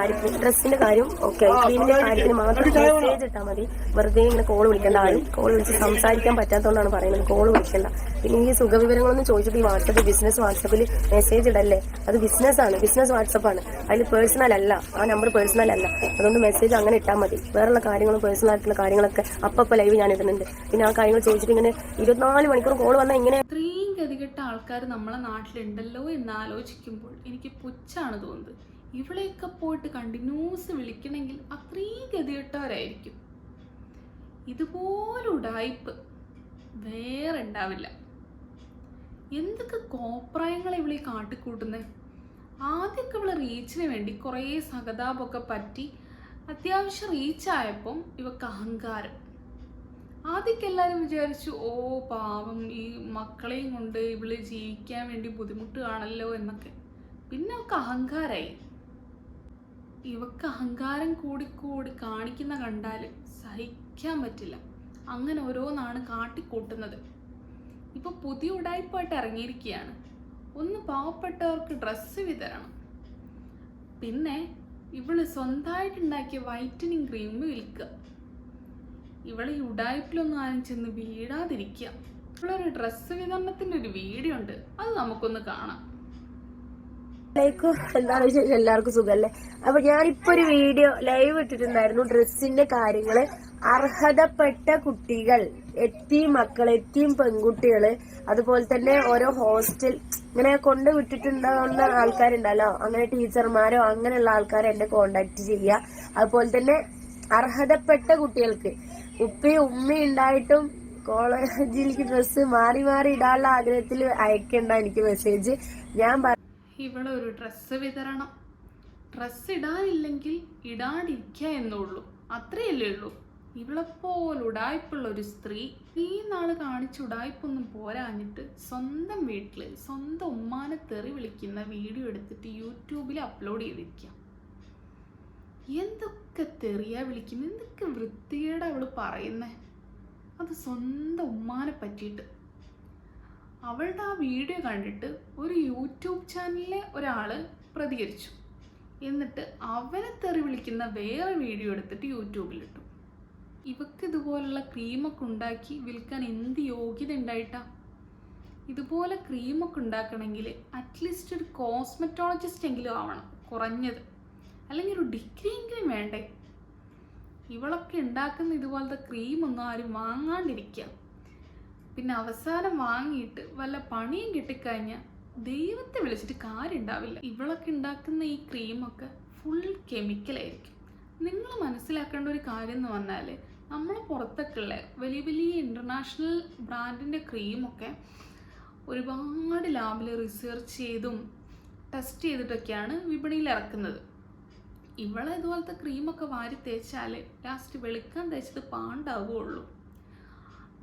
കാര്യത്തിന് ഡ്രസ്സിന്റെ കാര്യം ഓക്കെ, ക്രീമിന്റെ കാര്യത്തിന് മാത്രം മെസ്സേജ് ഇട്ടാൽ മതി. വെറുതെ ഇങ്ങനെ കോൾ വിളിക്കേണ്ട. ആരും കോൾ വിളിച്ച് സംസാരിക്കാൻ പറ്റാത്തതുകൊണ്ടാണ് പറയുന്നത് കോൾ വിളിക്കേണ്ട. പിന്നെ ഈ സുഖവിവരങ്ങളൊന്നും ചോദിച്ചിട്ട് ഈ വാട്സപ്പ് ബിസിനസ് വാട്സപ്പിൽ മെസ്സേജ് ഇടല്ലേ. അത് ബിസിനസ്സാണ്, ബിസിനസ് വാട്സപ്പാണ്. അതിൽ പേഴ്സണൽ അല്ല, ആ നമ്പർ പേഴ്സണൽ അല്ല. അതുകൊണ്ട് മെസ്സേജ് അങ്ങനെ ഇട്ടാൽ മതി. വേറെയുള്ള കാര്യങ്ങളും പേഴ്സണൽ ആയിട്ടുള്ള കാര്യങ്ങളൊക്കെ അപ്പം ലൈവ് ഞാൻ ഇടുന്നുണ്ട്. പിന്നെ ആ കാര്യങ്ങൾ ചോദിച്ചിട്ട് ഇങ്ങനെ 24 മണിക്കൂർ കോൾ വന്നാൽ ഇങ്ങനെ ഇത്രയും ഗതികെട്ട ആൾക്കാർ നമ്മളെ നാട്ടിലുണ്ടല്ലോ എന്ന് ആലോചിക്കുമ്പോൾ എനിക്ക് പുച്ഛാണ് തോന്നുന്നത്. ഇവിടെയൊക്കെ പോയിട്ട് കണ്ടിന്യൂസ് വിളിക്കണമെങ്കിൽ അത്രയും ഗതികെട്ടവരായിരിക്കും. ഇതുപോലെ ഉടായിപ്പ് വേറെ ഉണ്ടാവില്ല. എന്തൊക്കെ കോപ്രായങ്ങളെ ഇവളീ കാട്ടിക്കൂട്ടുന്നത്. ആദ്യമൊക്കെ ഇവളെ റീച്ചിന് വേണ്ടി കുറേ സഹതാപമൊക്കെ പറ്റി അത്യാവശ്യം റീച്ചായപ്പം ഇവക്ക് അഹങ്കാരം. ആദ്യമൊക്കെ എല്ലാവരും വിചാരിച്ചു ഓ പാവം ഈ മക്കളെയും കൊണ്ട് ഇവള് ജീവിക്കാൻ വേണ്ടി ബുദ്ധിമുട്ടുകയാണല്ലോ എന്നൊക്കെ. പിന്നെ അവൾക്ക് അഹങ്കാരമായി. ഇവക്ക് അഹങ്കാരം കൂടിക്കൂടി കാണിക്കുന്ന കണ്ടാൽ സഹിക്കാൻ പറ്റില്ല. അങ്ങനെ ഓരോന്നാണ് കാട്ടിക്കൂട്ടുന്നത്. ഇപ്പൊ പുതിയ ഉടായ്പായിട്ട് ഇറങ്ങിയിരിക്കുകയാണ്. ഒന്ന് പാവപ്പെട്ടവർക്ക് ഡ്രസ്സ് വിതരണം, പിന്നെ ഇവള് സ്വന്തമായിട്ടുണ്ടാക്കിയ വൈറ്റനിങ് ക്രീം വിൽക്കുക. ഇവളെ ഈ ഉടായ്പിലൊന്നും ആരും ചെന്ന് വീഴാതിരിക്കുക. ഇവളൊരു ഡ്രസ്സ് വിതരണത്തിന്റെ ഒരു വീഡിയോ ഉണ്ട്, അത് നമുക്കൊന്ന് കാണാം. എന്താണ് വിശേഷം? എല്ലാവർക്കും സുഖല്ലേ? അപ്പൊ ഞാനിപ്പോ ഒരു വീഡിയോ ലൈവ് ഇട്ടിട്ടുണ്ടായിരുന്നു. ഡ്രസ്സിന്റെ കാര്യങ്ങള് അർഹതപ്പെട്ട കുട്ടികൾ, എത്തിയും മക്കൾ, എത്തിയും പെൺകുട്ടികള്, അതുപോലെ തന്നെ ഓരോ ഹോസ്റ്റൽ ഇങ്ങനെ കൊണ്ട് വിട്ടിട്ടുണ്ടാവുന്ന ആൾക്കാരുണ്ടല്ലോ, അങ്ങനെ ടീച്ചർമാരോ അങ്ങനെയുള്ള ആൾക്കാരെ എന്നെ കോണ്ടാക്ട് ചെയ്യുക. അതുപോലെ തന്നെ അർഹതപ്പെട്ട കുട്ടികൾക്ക് ഉപ്പയും ഉമ്മയും ഉണ്ടായിട്ടും കോളേജിലേക്ക് ഡ്രസ്സ് മാറി മാറി ഇടാനുള്ള ആഗ്രഹത്തിൽ അയക്കണ്ട എനിക്ക് മെസ്സേജ്. ഞാൻ ഇവിടെ ഒരു ഡ്രസ്സ് വിതരണം. ഡ്രസ്സ് ഇടാനില്ലെങ്കിൽ ഇടാണ്ടിരിക്കുക എന്നുള്ളൂ, അത്രയല്ലേ ഉള്ളൂ. ഇവളെപ്പോലെ ഉടായ്പുള്ള ഒരു സ്ത്രീ ഈ നാള് കാണിച്ച് ഉടായ്പൊന്നും പോരാഞ്ഞിട്ട് സ്വന്തം വീട്ടിൽ സ്വന്തം ഉമ്മാനെ തെറി വിളിക്കുന്ന വീഡിയോ എടുത്തിട്ട് യൂട്യൂബിൽ അപ്ലോഡ് ചെയ്തിരിക്കുക. എന്തൊക്കെ തെറിയാ വിളിക്കുന്നത്, എന്തൊക്കെ വൃത്തികേടാ അവള് പറയുന്നേ. അത് സ്വന്തം ഉമ്മാനെ പറ്റിയിട്ട്. അവളുടെ ആ വീഡിയോ കണ്ടിട്ട് ഒരു യൂട്യൂബ് ചാനലിലെ ഒരാള് പ്രതികരിച്ചു. എന്നിട്ട് അവനെ തെറി വിളിക്കുന്ന വേറെ വീഡിയോ എടുത്തിട്ട് യൂട്യൂബിലിട്ടു. ഇവക്ക് ഇതുപോലുള്ള ക്രീമൊക്കെ ഉണ്ടാക്കി വിൽക്കാൻ എന്ത് യോഗ്യത ഉണ്ടായിട്ടാ? ഇതുപോലെ ക്രീമൊക്കെ ഉണ്ടാക്കണമെങ്കിൽ അറ്റ്ലീസ്റ്റ് ഒരു കോസ്മെറ്റോളജിസ്റ്റ് എങ്കിലും ആവണം കുറഞ്ഞത്, അല്ലെങ്കിൽ ഒരു ഡിഗ്രി എങ്കിലും വേണ്ടേ? ഇവളൊക്കെ ഉണ്ടാക്കുന്ന ഇതുപോലത്തെ ക്രീമൊന്നും ആരും വാങ്ങാണ്ടിരിക്കുക. പിന്നെ അവസാനം വാങ്ങിയിട്ട് വല്ല പണിയും കിട്ടിക്കഴിഞ്ഞാൽ ദൈവത്തെ വിളിച്ചിട്ട് കാര്യം ഉണ്ടാവില്ല. ഇവളൊക്കെ ഉണ്ടാക്കുന്ന ഈ ക്രീമൊക്കെ ഫുൾ കെമിക്കലായിരിക്കും. നിങ്ങൾ മനസ്സിലാക്കേണ്ട ഒരു കാര്യം എന്ന് പറഞ്ഞാൽ, നമ്മൾ പുറത്തൊക്കെയുള്ള വലിയ വലിയ ഇൻ്റർനാഷണൽ ബ്രാൻഡിൻ്റെ ക്രീമൊക്കെ ഒരുപാട് ലാബിൽ റിസർച്ച് ചെയ്തും ടെസ്റ്റ് ചെയ്തിട്ടൊക്കെയാണ് വിപണിയിൽ ഇറക്കുന്നത്. ഇവളെ ഇതുപോലത്തെ ക്രീമൊക്കെ വാരി തേച്ചാൽ ലാസ്റ്റ് വെളുക്കാൻ തേച്ചത് പാണ്ടാവുകയുള്ളൂ.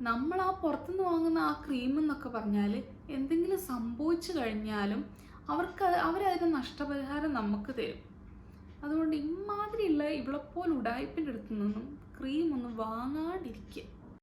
നമ്മൾ ആ പുറത്തുനിന്ന് വാങ്ങുന്ന ആ ക്രീം എന്നൊക്കെ പറഞ്ഞാൽ എന്തെങ്കിലും സംഭവിച്ചു കഴിഞ്ഞാലും അവരതിന് നഷ്ടപരിഹാരം നമുക്ക് തരും. അതുകൊണ്ട് ഇമാതിരിയുള്ള ഇവളെപ്പോലെ ഉടായ്പിൻ്റെ അടുത്ത് നിന്നും ക്രീം ഒന്നും വാങ്ങാണ്ടിരിക്കുക.